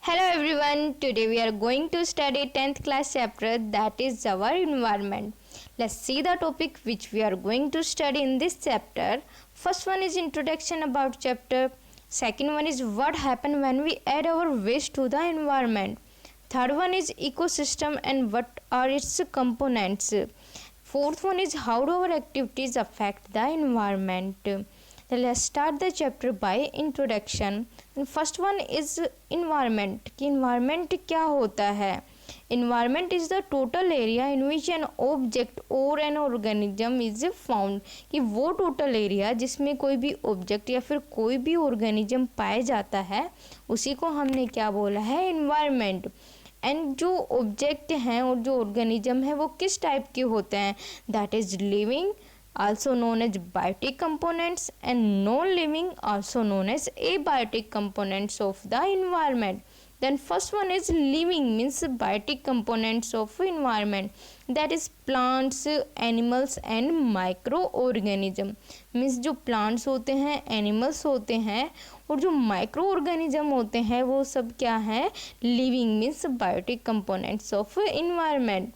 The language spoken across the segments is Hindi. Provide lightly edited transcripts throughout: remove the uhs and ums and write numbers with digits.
Hello everyone, today we are going to study 10th class chapter that is our environment. Let's see the topic which we are going to study in this chapter. First one is introduction about chapter. Second one is what happen when we add our waste to the environment. Third one is ecosystem and what are its components. Fourth one is how do our activities affect the environment. Then let's start the chapter by introduction. And first one is environment. कि environment क्या होता है? Environment is the total area in which an object or an organism is found. कि वो total area जिसमें कोई भी object या फिर कोई भी organism पाया जाता है उसी को हमने क्या बोला है environment. एंड जो ऑब्जेक्ट हैं और जो ऑर्गेनिज्म है वो किस टाइप के होते हैं? That is living also known as biotic components and non-living also known as abiotic components of the environment. Then first one is living means biotic components of environment, that is plants, animals and microorganism. means जो plants होते हैं, animals होते हैं और जो microorganism होते हैं वो सब क्या है? living means biotic components of environment.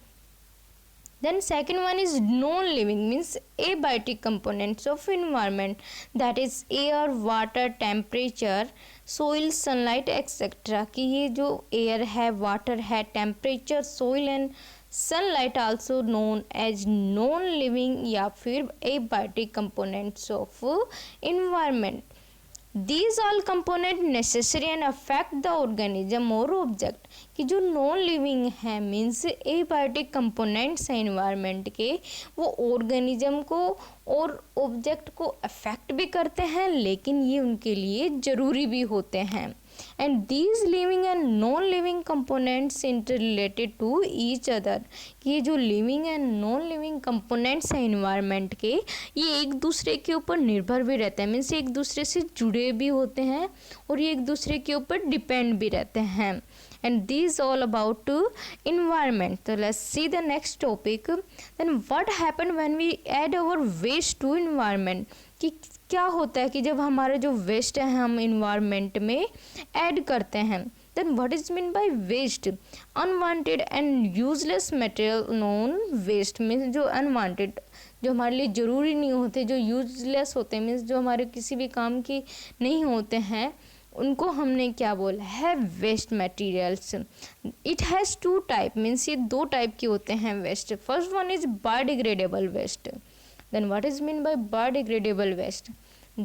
Then second one is non-living means abiotic components of environment, that is air, water, temperature, soil, sunlight etc. कि ये जो air है, water है, temperature, soil and sunlight also known as non-living या फिर abiotic components of environment. These all component necessary and affect the organism or object. कि जो नॉन लिविंग है मीन्स एबायोटिक कंपोनेंट्स हैं इन्वायरमेंट के, वो ऑर्गेनिज्म को और ऑब्जेक्ट को अफेक्ट भी करते हैं लेकिन ये उनके लिए ज़रूरी भी होते हैं. And these living and non living components interrelated to each other. ये जो living and non living components हैं इन्वायरमेंट के ये एक दूसरे के ऊपर निर्भर भी रहते हैं. मीन्स एक दूसरे से जुड़े भी होते हैं और ये एक दूसरे के ऊपर डिपेंड भी रहते हैं. And these all about environment. So let's see the next topic. Then what happen when we add our waste to environment? कि क्या होता है कि जब हमारा जो वेस्ट है हम इन्वायरमेंट में ऐड करते हैं. Then what is mean by waste? Unwanted and useless material known waste means जो unwanted जो हमारे लिए ज़रूरी नहीं होते, जो यूजलेस होते हैं मीन्स जो हमारे किसी भी काम की नहीं होते हैं उनको हमने क्या बोला है? Waste materials. It has two type means ये दो टाइप के होते हैं waste. First one is biodegradable waste. Then what is mean by biodegradable waste?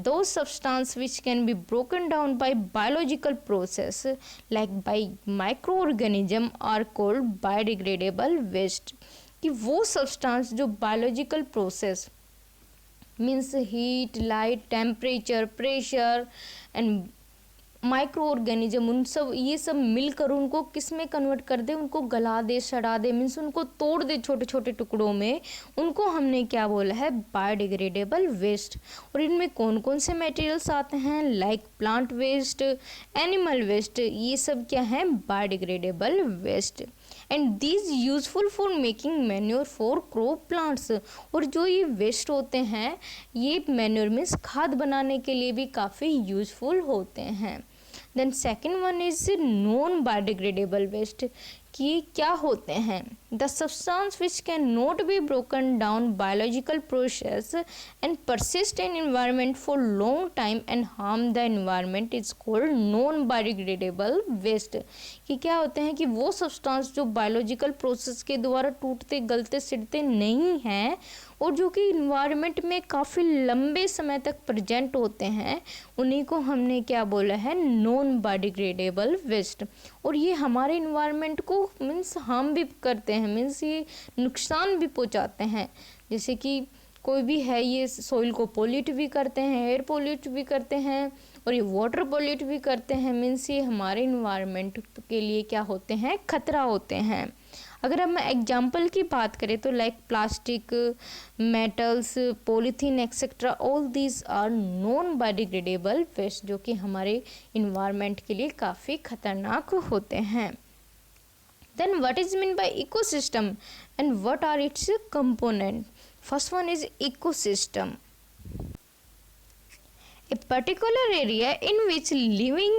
those substance which can be broken down by biological process like by microorganism are called biodegradable waste. कि वो सब्सटेंस जो biological process means heat, light, temperature, pressure and micro organism उन सब ये सब मिलकर उनको किस में कन्वर्ट कर दे? उनको गला दे, सड़ा दे, मीन्स उनको तोड़ दे छोटे छोटे टुकड़ों में. उनको हमने क्या बोला है? Biodegradable waste. और इनमें कौन कौन से मटेरियल्स आते हैं? Like plant waste, animal waste, ये सब क्या है? Biodegradable waste. And these useful for making manure for crop plants. और जो ये वेस्ट होते हैं ये मैन्योर मीन्स खाद बनाने के लिए भी काफ़ी यूजफुल होते हैं. Then second one is non biodegradable waste. कि क्या होते हैं? The substance which cannot be broken down biological process and persist in environment for long time and harm the environment is called non biodegradable waste. कि क्या होते हैं कि वो सब्सटेंस जो बायोलॉजिकल प्रोसेस के द्वारा टूटते, गलते, सिड़ते नहीं हैं और जो कि इन्वायरमेंट में काफ़ी लंबे समय तक प्रेजेंट होते हैं उन्हीं को हमने क्या बोला है? Non biodegradable waste. और ये हमारे इन्वायरमेंट को मीन्स हार्म भी करते हैं, मीन्स ये नुकसान भी पहुंचाते हैं. जैसे कि कोई भी है ये सॉइल को पोल्यूट भी करते हैं, एयर पोल्यूट भी करते हैं और ये वाटर पोल्यूट भी करते हैं. मीन्स ये हमारे इन्वायरमेंट के लिए क्या होते हैं? खतरा होते हैं. अगर हम एग्जाम्पल की बात करें तो like plastic, metals, polythene etcetera, all these are non biodegradable waste जो कि हमारे इन्वायरमेंट के लिए काफ़ी खतरनाक होते हैं. Then what is mean by ecosystem and what are its component? First one is ecosystem. A particular area in which living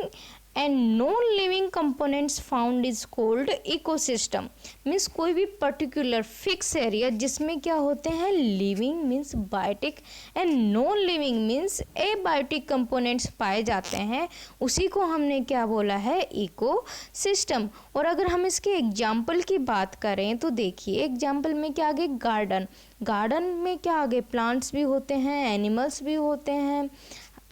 and non living components found is called ecosystem. Means कोई भी पर्टिकुलर फिक्स एरिया जिसमें क्या होते हैं, living means biotic and non living means abiotic components पाए जाते हैं, उसी को हमने क्या बोला है, इकोसिस्टम। और अगर हम इसके एग्जाम्पल की बात करें तो देखिए एग्जाम्पल में क्या आगे, गार्डन, गार्डन में क्या आगे, प्लांट्स भी होते हैं, एनिमल्स भी होते हैं,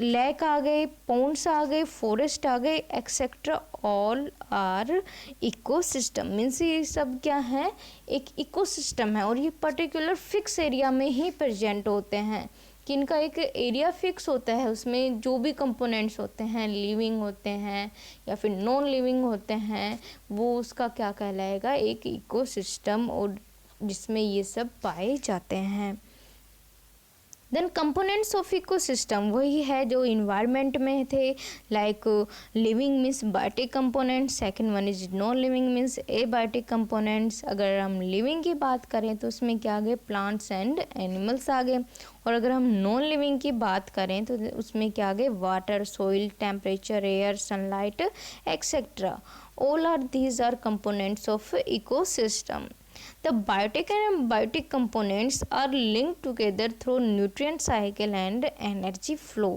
लेक आ गए, पॉन्ड्स आ गए, फॉरेस्ट आ गए, etcetera, all are ecosystem. Means ये सब क्या है, एक इकोसिस्टम है और ये पर्टिकुलर फिक्स एरिया में ही प्रेजेंट होते हैं, कि इनका एक एरिया फिक्स होता है, उसमें जो भी कंपोनेंट्स होते हैं, लिविंग होते हैं या फिर नॉन लिविंग होते हैं, वो उसका क्या कहलाएगा, एक इकोसिस्टम, और जिसमें ये सब पाए जाते हैं। देन कंपोनेंट्स ऑफ इकोसिस्टम वही है जो इन्वायरमेंट में थे, like living means biotic components, second one is non living means abiotic components. अगर हम लिविंग की बात करें तो उसमें क्या आ गए, प्लांट्स एंड एनिमल्स आ गए, और अगर हम नॉन लिविंग की बात करें तो उसमें क्या आ गए, water, soil, temperature, air, sunlight etcetera, all are these are components of ecosystem. The biotic and abiotic components are linked together through nutrient cycle and energy flow।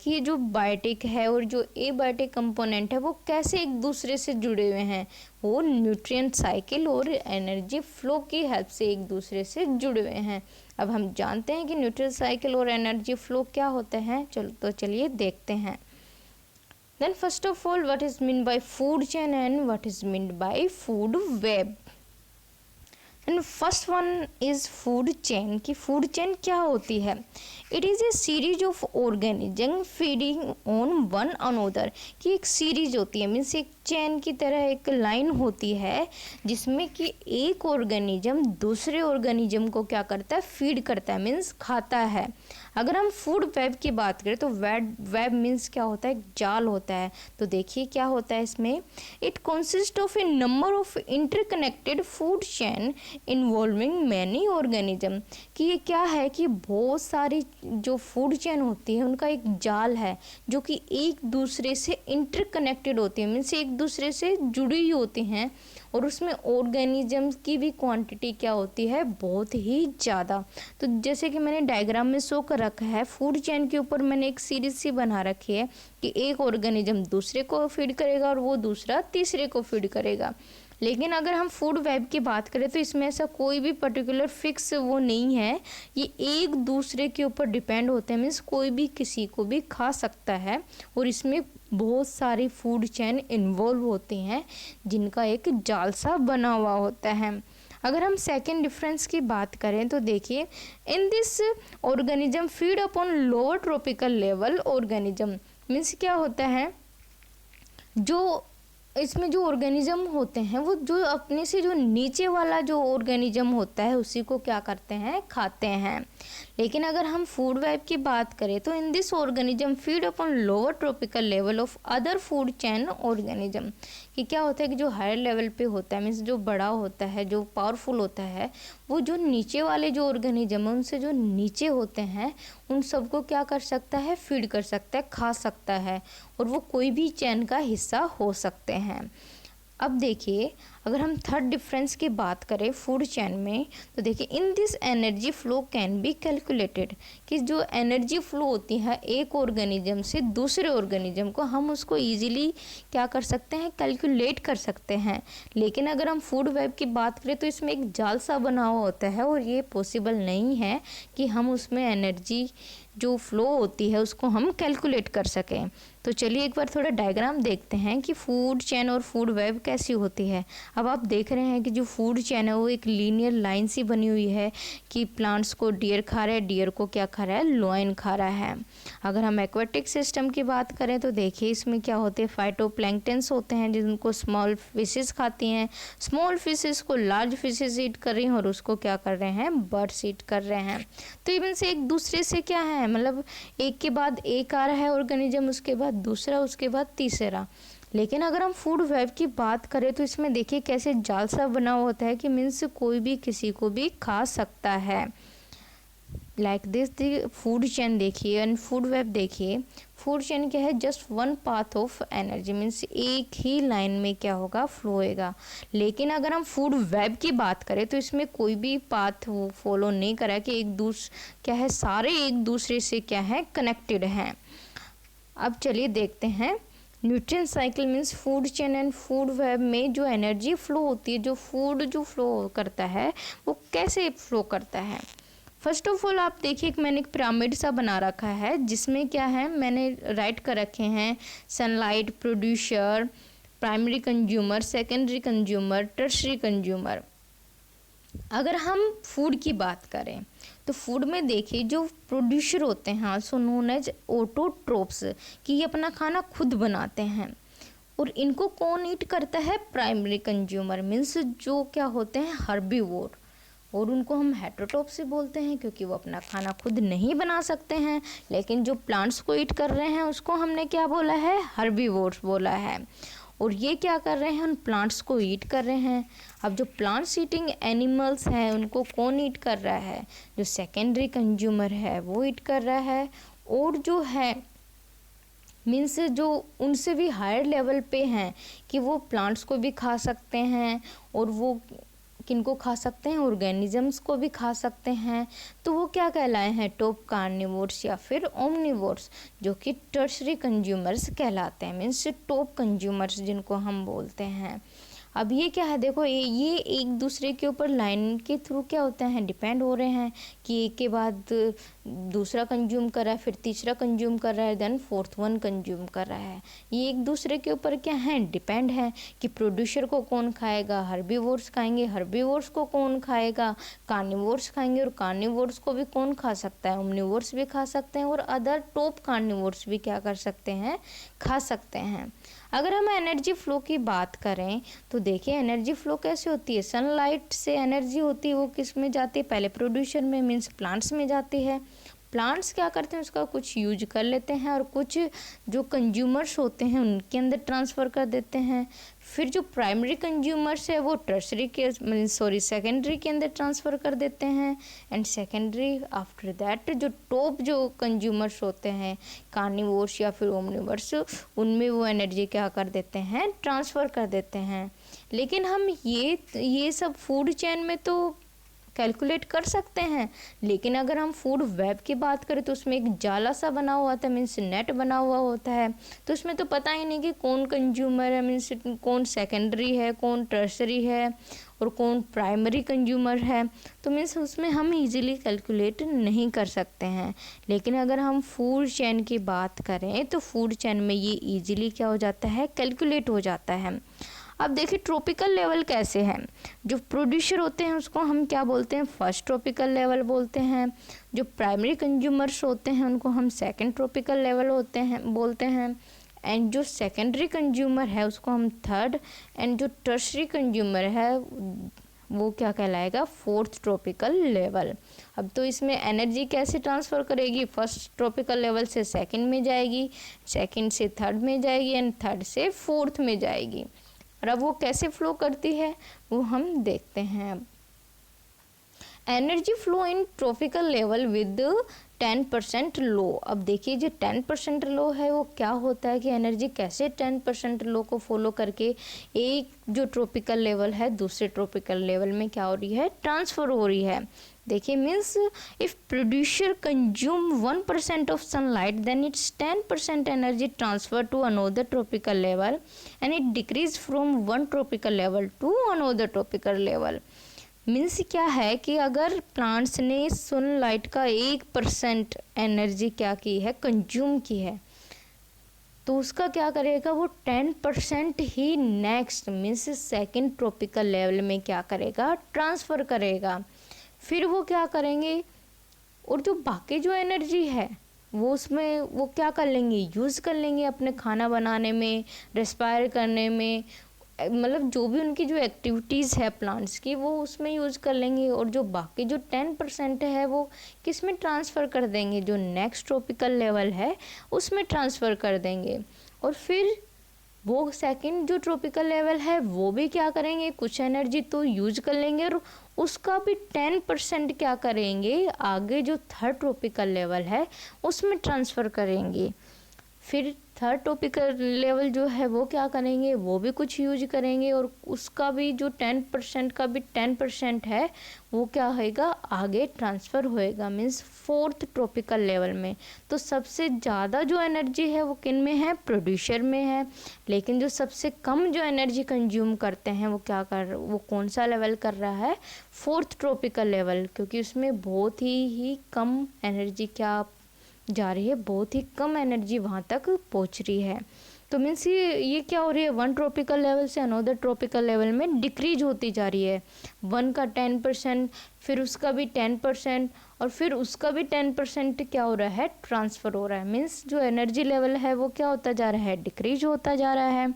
कि ये जो बायोटिक है और जो एबायोटिक कंपोनेंट है वो कैसे एक दूसरे से जुड़े हुए हैं, वो न्यूट्रिएंट साइकिल और एनर्जी फ्लो की हेल्प से एक दूसरे से जुड़े हुए हैं। अब हम जानते हैं कि न्यूट्रिएंट साइकिल और एनर्जी फ्लो क्या होते हैं, चलिए देखते हैं। Then first of all, what is meant by food chain and what is meant by food web। And first one is food chain. कि फूड चेन क्या होती है, it is a series of organism feeding on one another. कि एक सीरीज होती है, मीन्स एक चेन की तरह एक लाइन होती है जिसमें कि एक ऑर्गेनिज्म दूसरे ऑर्गेनिज्म को क्या करता है, फीड करता है, मीन्स खाता है। अगर हम फूड वेब की बात करें तो वेब मीन्स क्या होता है, एक जाल होता है। तो देखिए क्या होता है इसमें, it consist of A number of interconnected food chain involving many organism. कि ये क्या है कि बहुत सारी जो फूड चेन होती है उनका एक जाल है जो कि एक दूसरे से इंटरकनेक्टेड होती है, मीन्स एक दूसरे से जुड़ी हुई होती हैं, और उसमें ऑर्गेनिजम्स की भी क्वांटिटी क्या होती है, बहुत ही ज़्यादा। तो जैसे कि मैंने डायग्राम में शो कर रखा है, फूड चेन के ऊपर मैंने एक सीरीज सी बना रखी है कि एक ऑर्गेनिज्म दूसरे को फीड करेगा और वो दूसरा तीसरे को फीड करेगा। लेकिन अगर हम फूड वेब की बात करें तो इसमें ऐसा कोई भी पर्टिकुलर फिक्स वो नहीं है, ये एक दूसरे के ऊपर डिपेंड होते हैं, मीन्स कोई भी किसी को भी खा सकता है, और इसमें बहुत सारी फूड चेन इन्वॉल्व होती हैं जिनका एक जाल सा बना हुआ होता है। अगर हम सेकेंड डिफरेंस की बात करें तो देखिए, in this organism feed upon lower tropical level organism. Means क्या होता है, जो इसमें जो ऑर्गेनिज्म होते हैं वो जो अपने से जो नीचे वाला जो ऑर्गेनिज्म होता है उसी को क्या करते हैं, खाते हैं। लेकिन अगर हम फूड वेब की बात करें तो in this organism feed upon lower tropical level of other food chain organism. कि क्या होता है कि जो हायर लेवल पे होता है, मीन्स जो बड़ा होता है, जो पावरफुल होता है, वो जो नीचे वाले जो ऑर्गेनिज्म है उनसे जो नीचे होते हैं उन सबको क्या कर सकता है, फीड कर सकता है, खा सकता है, और वो कोई भी चेन का हिस्सा हो सकते हैं। अब देखिए अगर हम थर्ड डिफरेंस की बात करें फूड चेन में तो देखिए, in this energy flow can be calculated. कि जो एनर्जी फ्लो होती है एक ऑर्गेनिज्म से दूसरे ऑर्गेनिज्म को, हम उसको इजीली क्या कर सकते हैं, कैलकुलेट कर सकते हैं। लेकिन अगर हम फूड वेब की बात करें तो इसमें एक जाल सा बना हुआ होता है और ये पॉसिबल नहीं है कि हम उसमें एनर्जी जो फ्लो होती है उसको हम कैलकुलेट कर सकें। तो चलिए एक बार थोड़ा डायग्राम देखते हैं कि फूड चेन और फूड वेब कैसी होती है। अब आप देख रहे हैं कि जो फूड चेन है वो एक लीनियर लाइन सी बनी हुई है कि प्लांट्स को डियर खा रहा है, डियर को क्या खा रहा है, लॉयन खा रहा है। अगर हम एक्वेटिक सिस्टम की बात करें तो देखिए इसमें क्या होते हैं, फाइटोप्लैंक्टन्स होते हैं जिनको स्मॉल फिशेस खाती हैं, स्मॉल फिशेस को लार्ज फिशेस ईट कर रही हैं और उसको क्या कर रहे हैं, बर्ड्स ईट कर रहे हैं। तो इवन से एक दूसरे से क्या है, मतलब एक के बाद एक आ रहा है ऑर्गेनिज्म, उसके बाद दूसरा, उसके बाद तीसरा। लेकिन अगर हम फूड वेब की बात करें तो इसमें देखिए कैसे जाल सा बना होता है कि मीन्स कोई भी किसी को भी खा सकता है। Like this the food chain देखिए एंड फूड वेब देखिए। फूड चेन क्या है, just one path of energy, means एक ही लाइन में क्या होगा, फ्लो होएगा। लेकिन अगर हम फूड वेब की बात करें तो इसमें कोई भी पाथ वो फॉलो नहीं करा कि एक दूसरे क्या है, सारे एक दूसरे से क्या है, कनेक्टेड हैं। अब चलिए देखते हैं nutrient cycle means food chain and food web में जो एनर्जी फ्लो होती है, जो फूड जो फ्लो करता है वो कैसे फ्लो करता है। फर्स्ट ऑफ ऑल आप देखिए मैंने एक पिरामिड सा बना रखा है जिसमें क्या है, मैंने राइट कर रखे हैं sunlight, producer, primary consumer, secondary consumer, tertiary consumer. अगर हम फूड की बात करें तो फूड में देखिए जो प्रोड्यूसर होते हैं सो नोन एज ऑटोट्रोप्स, कि ये अपना खाना खुद बनाते हैं। और इनको कौन ईट करता है, प्राइमरी कंज्यूमर मीन्स जो क्या होते हैं, हर्बीवोर। और उनको हम हेटेरोट्रोप्स से बोलते हैं क्योंकि वो अपना खाना खुद नहीं बना सकते हैं, लेकिन जो प्लांट्स को ईट कर रहे हैं उसको हमने क्या बोला है, हर्बीवोर्स बोला है। और ये क्या कर रहे हैं, उन प्लांट्स को ईट कर रहे हैं। अब जो प्लांट्स ईटिंग एनिमल्स हैं उनको कौन ईट कर रहा है, जो सेकेंडरी कंज्यूमर है वो ईट कर रहा है। और जो है मीन्स जो उनसे भी हायर लेवल पे हैं कि वो प्लांट्स को भी खा सकते हैं और वो किनको खा सकते हैं, ऑर्गेनिजम्स को भी खा सकते हैं। तो वो क्या कहलाए हैं, टॉप कार्निवोर्स या फिर ओमनिवोर्स, जो कि टर्शरी कंज्यूमर्स कहलाते हैं, मीन्स टॉप कंज्यूमर्स जिनको हम बोलते हैं। अब ये क्या है, देखो ये एक दूसरे के ऊपर लाइन के थ्रू क्या होते हैं, डिपेंड हो रहे हैं कि एक के बाद दूसरा कंज्यूम कर रहा है, फिर तीसरा कंज्यूम कर रहा है, देन फोर्थ वन कंज्यूम कर रहा है। ये एक दूसरे के ऊपर क्या है, डिपेंड है कि प्रोड्यूसर को कौन खाएगा, हर्बीवोर्स खाएंगे, हर्बीवोर्स को कौन खाएगा, कार्निवोर्स खाएंगे, और कार्निवोर्स को भी कौन खा सकता है, ओमनिवोर्स भी खा सकते हैं, और अदर टॉप कार्निवोर्स भी क्या कर सकते हैं, खा सकते हैं। अगर हम एनर्जी फ्लो की बात करें तो देखिए एनर्जी फ्लो कैसे होती है, सनलाइट से एनर्जी होती है वो किस में जाती है, पहले प्रोड्यूसर में मीन्स प्लांट्स में जाती है। प्लांट्स क्या करते हैं, उसका कुछ यूज कर लेते हैं और कुछ जो कंज्यूमर्स होते हैं उनके अंदर ट्रांसफ़र कर देते हैं। फिर जो प्राइमरी कंज्यूमर्स है वो टर्सरी के सेकेंडरी के अंदर ट्रांसफ़र कर देते हैं। एंड सेकेंडरी आफ्टर दैट जो टॉप जो कंज्यूमर्स होते हैं, कार्निवोर्स या फिर ओमनिवोर्स, उनमें वो एनर्जी क्या कर देते हैं, ट्रांसफ़र कर देते हैं। लेकिन हम ये सब फूड चेन में तो कैलकुलेट कर सकते हैं, लेकिन अगर हम फूड वेब की बात करें तो उसमें एक जाला सा बना हुआ था, मीन्स नेट बना हुआ होता है, तो उसमें तो पता ही नहीं कि कौन कंज्यूमर है, मीन्स कौन सेकेंडरी है, कौन टर्सरी है और कौन प्राइमरी कंज्यूमर है। तो मीन्स उसमें हम इजीली कैलकुलेट नहीं कर सकते हैं। लेकिन अगर हम फूड चेन की बात करें तो फूड चेन में ये इजीली क्या हो जाता है, कैलकुलेट हो जाता है। अब देखिए ट्रॉपिकल लेवल कैसे है, जो प्रोड्यूसर होते हैं उसको हम क्या बोलते हैं, फर्स्ट ट्रॉपिकल लेवल बोलते हैं। जो प्राइमरी कंज्यूमर्स होते हैं उनको हम सेकंड ट्रॉपिकल लेवल बोलते हैं। एंड जो सेकेंडरी कंज्यूमर है उसको हम थर्ड, एंड जो टर्शरी कंज्यूमर है वो क्या कहलाएगा, फोर्थ ट्रॉपिकल लेवल। अब तो इसमें एनर्जी कैसे ट्रांसफ़र करेगी, फर्स्ट ट्रॉपिकल लेवल से सेकंड में जाएगी, सेकंड से थर्ड में जाएगी, एंड थर्ड से फोर्थ में जाएगी। और अब वो कैसे फ्लो करती है वो हम देखते हैं। Energy flow in tropical level with 10% लो। अब देखिए जो 10% लो है वो क्या होता है कि एनर्जी कैसे 10% लो को फॉलो करके एक जो ट्रॉपिकल लेवल है दूसरे ट्रॉपिकल लेवल में क्या हो रही है, ट्रांसफ़र हो रही है। देखिए means if producer consume 1% of sunlight then its 10% energy transfer to another tropical level and it decrease from one tropical level to another tropical level. Means क्या है कि अगर प्लांट्स ने सनलाइट का 1% एनर्जी क्या की है, कंज्यूम की है, तो उसका क्या करेगा, वो 10% ही next means second tropical level में क्या करेगा, ट्रांसफ़र करेगा। फिर वो क्या करेंगे और जो बाकी जो एनर्जी है वो उसमें वो क्या कर लेंगे, यूज़ कर लेंगे अपने खाना बनाने में, रेस्पायर करने में, मतलब जो भी उनकी जो एक्टिविटीज़ है प्लांट्स की वो उसमें यूज़ कर लेंगे। और जो बाकी जो 10% है वो किस में ट्रांसफ़र कर देंगे, जो नेक्स्ट ट्रॉपिकल लेवल है उसमें ट्रांसफ़र कर देंगे। और फिर वो सेकंड जो ट्रॉपिकल लेवल है वो भी क्या करेंगे, कुछ एनर्जी तो यूज कर लेंगे और उसका भी 10% क्या करेंगे, आगे जो थर्ड ट्रॉपिकल लेवल है उसमें ट्रांसफ़र करेंगे। फिर थर्ड ट्रॉपिकल लेवल जो है वो क्या करेंगे, वो भी कुछ यूज करेंगे और उसका भी जो 10% का भी 10% है वो क्या होएगा, आगे ट्रांसफ़र होएगा, मीन्स फोर्थ ट्रॉपिकल लेवल में। तो सबसे ज़्यादा जो एनर्जी है वो किन में है, प्रोड्यूसर में है। लेकिन जो सबसे कम जो एनर्जी कंज्यूम करते हैं वो कौन सा लेवल कर रहा है, फोर्थ ट्रॉपिकल लेवल, क्योंकि उसमें बहुत ही कम एनर्जी क्या जा रही है, बहुत ही कम एनर्जी वहाँ तक पहुँच रही है। तो मीन्स ये क्या हो रही है, वन ट्रॉपिकल लेवल से अनदर ट्रॉपिकल लेवल में डिक्रीज होती जा रही है। वन का 10%, फिर उसका भी 10% और फिर उसका भी 10% क्या हो रहा है, ट्रांसफ़र हो रहा है। मीन्स जो एनर्जी लेवल है वो क्या होता जा रहा है, डिक्रीज होता जा रहा है।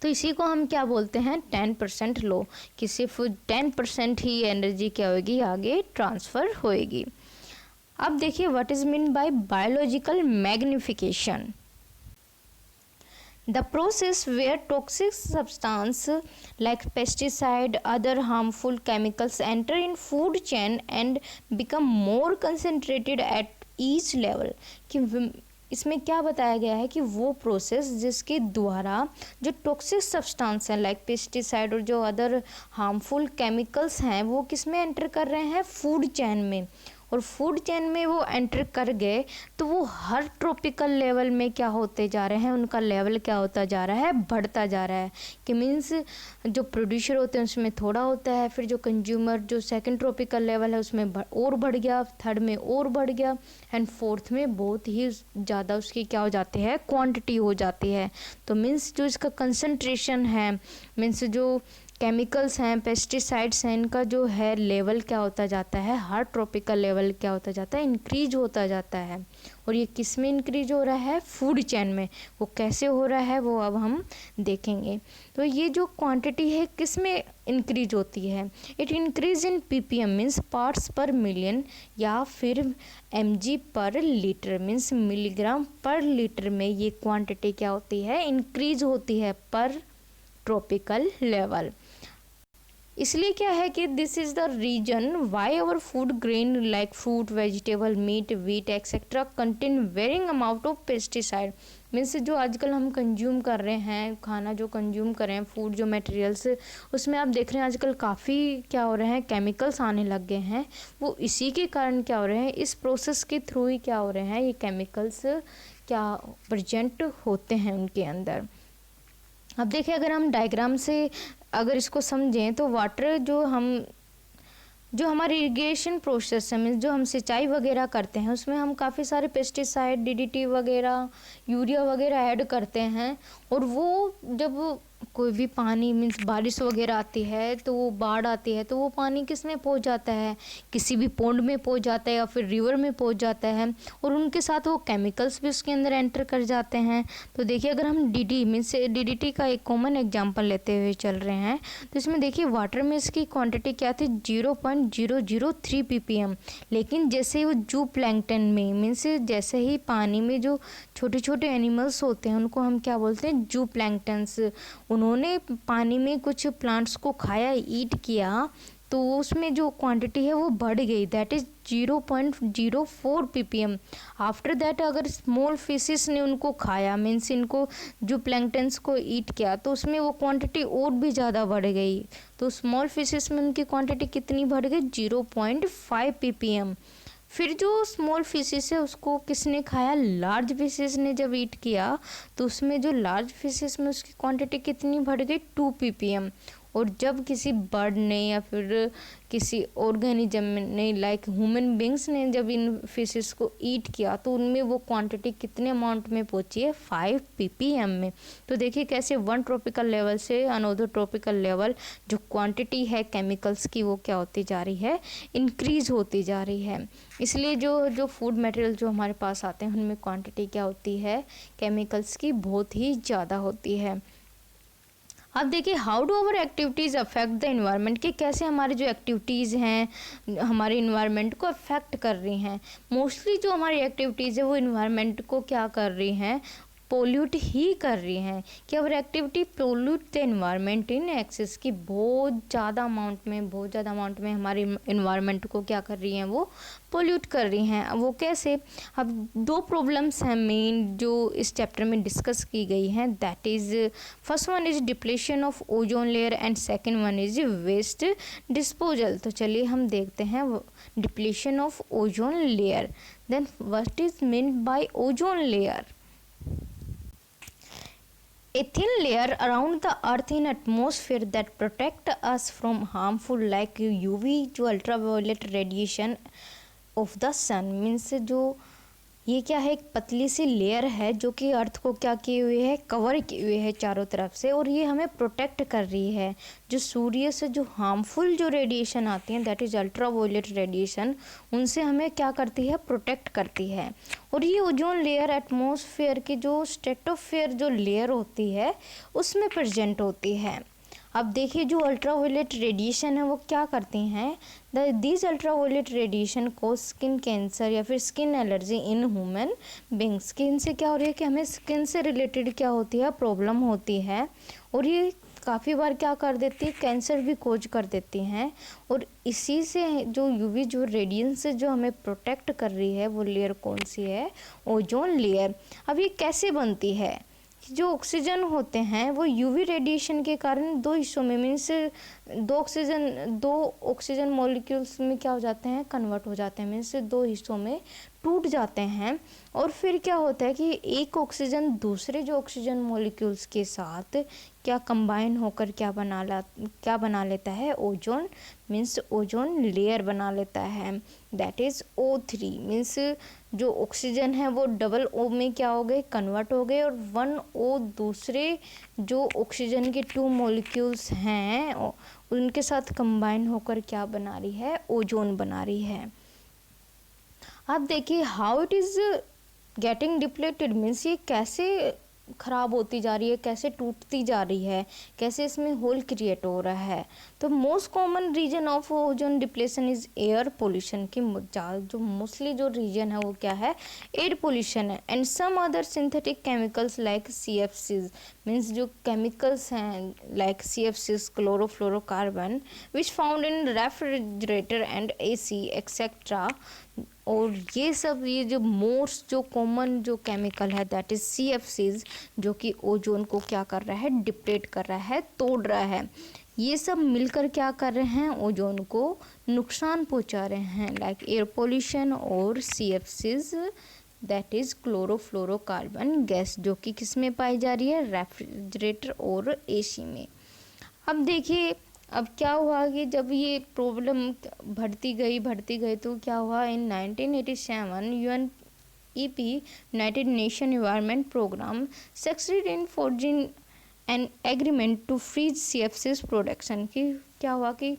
तो इसी को हम क्या बोलते हैं, 10% लो, कि सिर्फ 10% ही एनर्जी क्या होगी, आगे ट्रांसफ़र होएगी। अब देखिए what is mean bye biological magnification. The process where toxic substance like pesticide, other harmful chemicals enter in food chain and become more concentrated at each level। कि इसमें क्या बताया गया है कि वो प्रोसेस जिसके द्वारा जो टॉक्सिक सब्सटेंस है लाइक पेस्टिसाइड और जो अदर हार्मफुल केमिकल्स हैं वो किस में एंटर कर रहे हैं, फूड चेन में। और फूड चेन में वो एंटर कर गए तो वो हर ट्रॉपिकल लेवल में क्या होते जा रहे हैं, उनका लेवल क्या होता जा रहा है, बढ़ता जा रहा है। कि मीन्स जो प्रोड्यूसर होते हैं उसमें थोड़ा होता है, फिर जो कंज्यूमर जो सेकंड ट्रॉपिकल लेवल है उसमें और बढ़ गया, थर्ड में और बढ़ गया, एंड फोर्थ में बहुत ही ज़्यादा उसकी क्या हो जाती है, क्वांटिटी हो जाती है। तो मीन्स जो इसका कंसंट्रेशन है, मीन्स जो केमिकल्स हैं, पेस्टिसाइड्स हैं, इनका जो है लेवल क्या होता जाता है, हर ट्रॉपिकल लेवल क्या होता जाता है, इंक्रीज होता जाता है। और ये किस में इंक्रीज हो रहा है, फूड चेन में। वो कैसे हो रहा है वो अब हम देखेंगे। तो ये जो क्वांटिटी है किस में इंक्रीज होती है, it increase in PPM means parts पर मिलियन, या फिर mg पर लीटर मीन्स मिलीग्राम पर लीटर में ये क्वांटिटी क्या होती है, इंक्रीज होती है पर ट्रॉपिकल लेवल। इसलिए क्या है कि this is the reason why our food grain like fruit, vegetable, meat, wheat etcetera contain varying amount of pesticide. Means जो आजकल हम कंज्यूम कर रहे हैं, खाना जो कंज्यूम कर रहे हैं, फूड जो मटेरियल्स, उसमें आप देख रहे हैं आजकल काफ़ी क्या हो रहे हैं, केमिकल्स आने लग गए हैं। वो इसी के कारण क्या हो रहे हैं, इस प्रोसेस के थ्रू ही क्या हो रहे हैं, ये केमिकल्स क्या प्रेजेंट होते हैं उनके अंदर। अब देखिए अगर हम डायग्राम से अगर इसको समझें तो वाटर जो हमारी इरिगेशन प्रोसेस है, मीन्स जो हम सिंचाई वगैरह करते हैं उसमें हम काफ़ी सारे पेस्टिसाइड, डीडीटी वगैरह, यूरिया वगैरह ऐड करते हैं। और वो जब कोई भी पानी मीन्स बारिश वगैरह आती है तो वो बाढ़ आती है तो वो पानी किस में पहुंच जाता है, किसी भी पॉन्ड में पहुंच जाता है या फिर रिवर में पहुंच जाता है, और उनके साथ वो केमिकल्स भी उसके अंदर एंटर कर जाते हैं। तो देखिए अगर हम डीडीटी का एक कॉमन एग्जांपल लेते हुए चल रहे हैं तो इसमें देखिए वाटर में इसकी क्वांटिटी क्या थी, 0.003 ppm। लेकिन जैसे ही वो जू प्लैंकटन में मीन्स जैसे ही पानी में जो छोटे छोटे एनिमल्स होते हैं उनको हम क्या बोलते हैं, जू प्लैंकटन्स, उन्होंने पानी में कुछ प्लांट्स को खाया, ईट किया, तो उसमें जो क्वांटिटी है वो बढ़ गई, that is 0.04 ppm। After that अगर स्मॉल फिशेस ने उनको खाया, मीन्स इनको जो प्लैंकटन्स को ईट किया, तो उसमें वो क्वांटिटी और भी ज़्यादा बढ़ गई। तो स्मॉल फिशेस में उनकी क्वांटिटी कितनी बढ़ गई, 0.5 ppm। फिर जो स्मॉल फिशेस है उसको किसने खाया, लार्ज फिशेस ने जब ईट किया तो उसमें जो लार्ज फिशेस में उसकी क्वांटिटी कितनी बढ़ गई, 2 ppm। और जब किसी बर्ड ने या फिर किसी ऑर्गेनिज्म ने लाइक ह्यूमन बींग्स ने जब इन फिशेस को ईट किया तो उनमें वो क्वांटिटी कितने अमाउंट में पहुंची है, 5 ppm में। तो देखिए कैसे वन ट्रॉपिकल लेवल से अनदर ट्रॉपिकल लेवल जो क्वांटिटी है केमिकल्स की वो क्या होती जा रही है, इंक्रीज होती जा रही है। इसलिए जो फूड मटेरियल जो हमारे पास आते हैं उनमें क्वांटिटी क्या होती है, केमिकल्स की बहुत ही ज़्यादा होती है। अब देखिए how do our activities affect the environment, कि कैसे हमारी जो एक्टिविटीज़ हैं हमारे इन्वायरमेंट को अफेक्ट कर रही हैं। मोस्टली जो हमारी एक्टिविटीज़ है वो इन्वायरमेंट को क्या कर रही हैं, पोल्यूट ही कर रही हैं, कि our activity pollute the environment in excess, की बहुत ज़्यादा अमाउंट में हमारे इन्वायरमेंट को क्या कर रही हैं, वो पोल्यूट कर रही हैं। वो कैसे? अब दो प्रॉब्लम्स हैं मेन जो इस चैप्टर में डिस्कस की गई हैं, that is first one is depletion of ozone layer and second one is waste disposal. तो चलिए हम देखते हैं depletion of ozone layer. Then what is mean by ozone layer? A thin layer around the earth in atmosphere that protect us from harmful like UV जो ultraviolet radiation of the sun, means जो ये क्या है, एक पतली सी लेयर है जो कि अर्थ को क्या किए हुए है, कवर किए हुए है चारों तरफ से, और ये हमें प्रोटेक्ट कर रही है जो सूर्य से जो हार्मफुल जो रेडिएशन आती हैं, दैट इज़ अल्ट्रावायलेट रेडिएशन, उनसे हमें क्या करती है, प्रोटेक्ट करती है। और ये ओजोन लेयर एटमॉस्फेयर की जो स्ट्रेटोस्फेयर जो लेयर होती है उसमें प्रेजेंट होती है। अब देखिए जो अल्ट्रावायलेट रेडिएशन है वो क्या करती हैं, दिस अल्ट्रावायलेट रेडिएशन को स्किन कैंसर या फिर skin allergy in human being. Skin से क्या हो रही है कि हमें स्किन से रिलेटेड क्या होती है, प्रॉब्लम होती है, और ये काफ़ी बार क्या कर देती है, कैंसर भी खोज कर देती हैं। और इसी से जो यूवी जो रेडिएशन से जो हमें प्रोटेक्ट कर रही है वो लेयर कौन सी है, ओजोन लेयर। अब ये कैसे बनती है, जो ऑक्सीजन होते हैं वो यूवी रेडिएशन के कारण दो हिस्सों में, मीन्स दो ऑक्सीजन मॉलिक्यूल्स में क्या हो जाते हैं, कन्वर्ट हो जाते हैं, मीन्स दो हिस्सों में टूट जाते हैं। और फिर क्या होता है कि एक ऑक्सीजन दूसरे जो ऑक्सीजन मॉलिक्यूल्स के साथ क्या कंबाइन होकर क्या बना लेता है, ओजोन, मीन्स ओजोन लेयर बना लेता है, दैट इज़ O3। मीन्स जो ऑक्सीजन है वो डबल O में क्या हो गए, कन्वर्ट हो गए, और 1O दूसरे जो ऑक्सीजन के 2 मॉलिक्यूल्स हैं उनके साथ कंबाइन होकर क्या बना रही है, ओजोन बना रही है। आप देखिए how it is getting depleted, means ये कैसे ख़राब होती जा रही है, कैसे टूटती जा रही है, कैसे इसमें होल क्रिएट हो रहा है। तो most common reason of ozone depletion is air pollution, की जो मोस्टली जो रीजन है वो क्या है, एयर पोल्यूशन है, and some other synthetic chemicals like CFCs, means जो केमिकल्स हैं like CFCs chlorofluorocarbon which found in refrigerator and AC etcetera. और ये सब ये जो मोस्ट जो कॉमन जो केमिकल है दैट इज़ CFCs, जो कि ओजोन को क्या कर रहा है, डिप्लेट कर रहा है, तोड़ रहा है। ये सब मिलकर क्या कर रहे हैं, ओजोन को नुकसान पहुंचा रहे हैं, लाइक एयर पोल्यूशन और CFCs that is chlorofluorocarbon gas, जो कि किस में पाई जा रही है, रेफ्रिजरेटर और AC में। अब देखिए अब क्या हुआ कि जब ये प्रॉब्लम बढ़ती गई तो क्या हुआ, in 1987 UNEP United Nation environment programme succeed in forging an agreement to freeze CFCs production. की क्या हुआ कि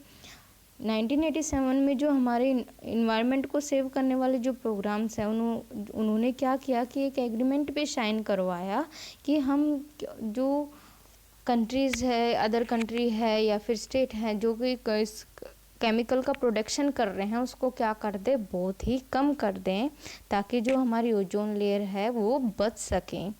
1987 में जो हमारे इन्वायरमेंट को सेव करने वाले जो प्रोग्राम्स हैं उन्होंने क्या किया कि एक एग्रीमेंट पे साइन करवाया कि हम जो कंट्रीज़ है, अदर कंट्री है या फिर स्टेट है जो कि केमिकल का प्रोडक्शन कर रहे हैं उसको क्या कर दें, बहुत ही कम कर दें, ताकि जो हमारी ओजोन लेयर है वो बच सकें।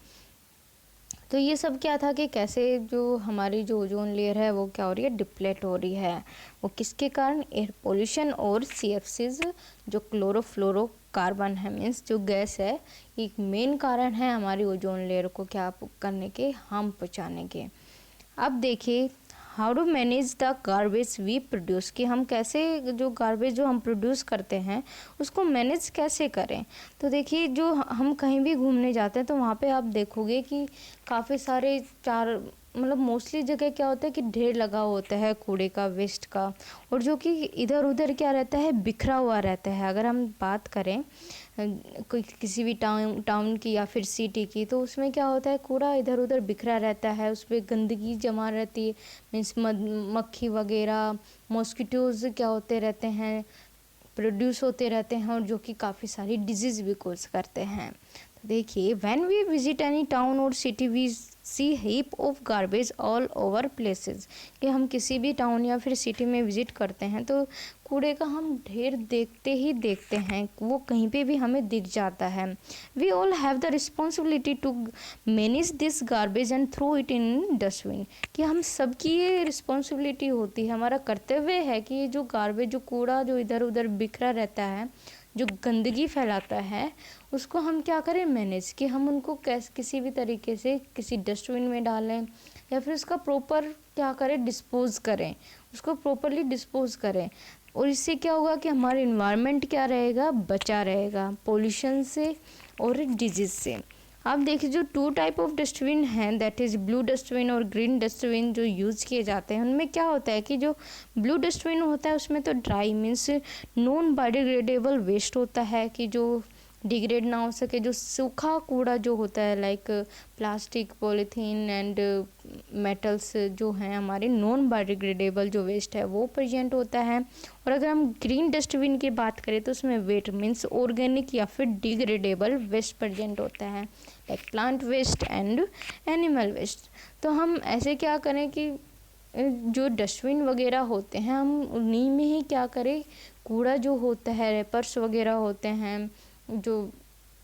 तो ये सब क्या था कि कैसे जो हमारी जो ओजोन लेयर है वो क्या हो रही है, डिप्लेट हो रही है, वो किसके कारण, एयर पोल्यूशन और CFCs जो क्लोरोफ्लोरोकार्बन है, मीन्स जो गैस है, एक मेन कारण है हमारी ओजोन लेयर को क्या करने के, हार्म पहुँचाने के। अब देखिए how to manage the garbage we produce, कि हम कैसे जो गार्बेज जो हम प्रोड्यूस करते हैं उसको मैनेज कैसे करें। तो देखिए जो हम कहीं भी घूमने जाते हैं तो वहाँ पे आप देखोगे कि काफ़ी सारे मतलब मोस्टली जगह क्या होता है कि ढेर लगा होता है कूड़े का, वेस्ट का, और जो कि इधर उधर क्या रहता है, बिखरा हुआ रहता है। अगर हम बात करें कोई किसी भी टाउन की या फिर सिटी की, तो उसमें क्या होता है, कूड़ा इधर उधर बिखरा रहता है, उस पर गंदगी जमा रहती है, मीन्स मक्खी वगैरह, मॉस्किटोज़ क्या होते रहते हैं, प्रोड्यूस होते रहते हैं, और जो कि काफ़ी सारी डिजीज़ भी कोज करते हैं। तो देखिए when we visit any town और city we see heap of garbage all over places, कि हम किसी भी टाउन या फिर सिटी में विजिट करते हैं तो कूड़े का हम ढेर देखते ही देखते हैं, वो कहीं पे भी हमें दिख जाता है। We all have the responsibility to manage this garbage and throw it in dustbin, कि हम सबकी ये रिस्पॉन्सिबिलिटी होती है, हमारा कर्तव्य है कि ये जो गार्बेज, जो कूड़ा जो इधर उधर बिखरा रहता है, जो गंदगी फैलाता है, उसको हम क्या करें, मैनेज, कि हम उनको किसी भी तरीके से किसी डस्टबिन में डालें या फिर उसका प्रॉपर क्या करें, डिस्पोज करें, उसको प्रॉपरली डिस्पोज करें। और इससे क्या होगा कि हमारा इन्वायरमेंट क्या रहेगा, बचा रहेगा पोल्यूशन से और डिजीज से। आप देखिए जो 2 टाइप ऑफ डस्टबिन हैं, दैट इज़ ब्लू डस्टबिन और ग्रीन डस्टबिन जो यूज़ किए जाते हैं, उनमें क्या होता है कि जो ब्लू डस्टबिन होता है उसमें तो dry means non biodegradable waste होता है, कि जो डिग्रेड ना हो सके, जो सूखा कूड़ा जो होता है like plastic, polythene and metals जो हैं हमारे नॉन बायोडिग्रेडेबल जो वेस्ट है वो प्रेजेंट होता है। और अगर हम ग्रीन डस्टबिन की बात करें तो उसमें वेट मीन्स ऑर्गेनिक या फिर डिग्रेडेबल वेस्ट प्रेजेंट होता है, like plant waste and animal waste. तो हम ऐसे क्या करें कि जो डस्टबिन वगैरह होते हैं हम उन्हीं में ही क्या करें, कूड़ा जो होता है, रैपर्स वगैरह होते हैं, जो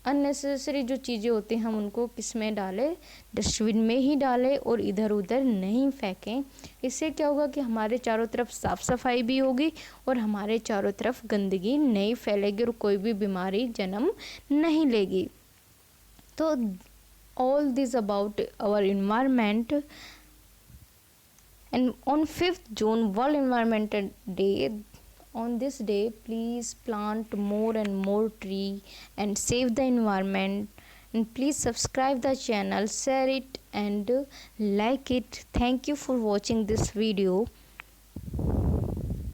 अननेसेसरी जो चीज़ें होती हैं हम उनको किस में डालें, डस्टबिन में ही डालें और इधर उधर नहीं फेंकें। इससे क्या होगा कि हमारे चारों तरफ साफ़ सफाई भी होगी और हमारे चारों तरफ गंदगी नहीं फैलेगी और कोई भी बीमारी जन्म नहीं लेगी। तो all this about our environment. And on 5th June, World Environmental Day, on this day, please plant more and more tree and save the environment. And please subscribe the channel, share it and like it. Thank you for watching this video.